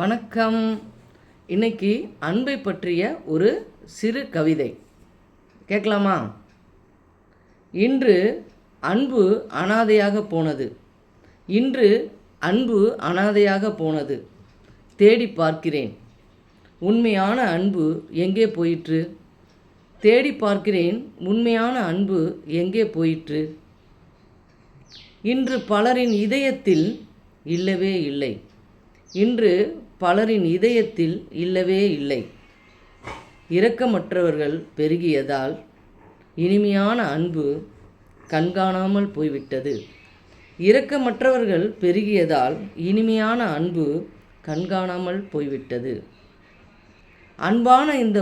வணக்கம். இன்னைக்கு அன்பை பற்றிய ஒரு சிறு கவிதை கேட்கலாமா? இன்று அன்பு அனாதையாக போனது. இன்று அன்பு அனாதையாக போனது. தேடி பார்க்கிறேன், உண்மையான அன்பு எங்கே போயிற்று? தேடி பார்க்கிறேன், உண்மையான அன்பு எங்கே போயிற்று? இன்று பலரின் இதயத்தில் இல்லவே இல்லை. இன்று பலரின் இதயத்தில் இல்லவே இல்லை. இரக்கமற்றவர்கள் பெருகியதால் இனிமையான அன்பு கண்காணாமல் போய்விட்டது. இரக்கமற்றவர்கள் பெருகியதால் இனிமையான அன்பு கண்காணாமல் போய்விட்டது. அன்பான இந்த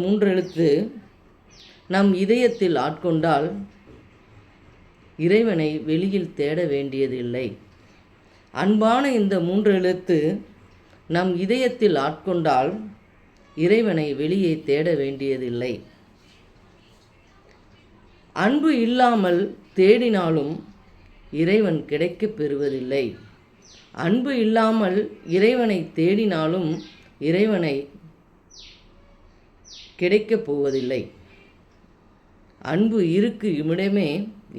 மூன்றெழுத்து நம் இதயத்தில் ஆட்கொண்டால் இறைவனை வெளியில் தேட வேண்டியதில்லை. அன்பான இந்த மூன்றெழுத்து நம் இதயத்தில் ஆட்கொண்டால் இறைவனை வெளியே தேட வேண்டியதில்லை. அன்பு இல்லாமல் தேடினாலும் இறைவன் கிடைக்கப் பெறுவதில்லை. அன்பு இல்லாமல் இறைவனை தேடினாலும் இறைவனை கிடைக்கப் போவதில்லை. அன்பு இருக்கும் இடமே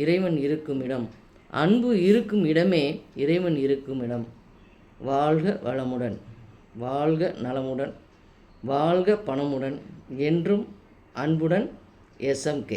இறைவன் இருக்கும் இடம். அன்பு இருக்கும் இடமே இறைவன் இருக்கும் இடம். வாழ்க வளமுடன், வாழ்க நலமுடன், வாழ்க பணமுடன். என்றும் அன்புடன் SMK.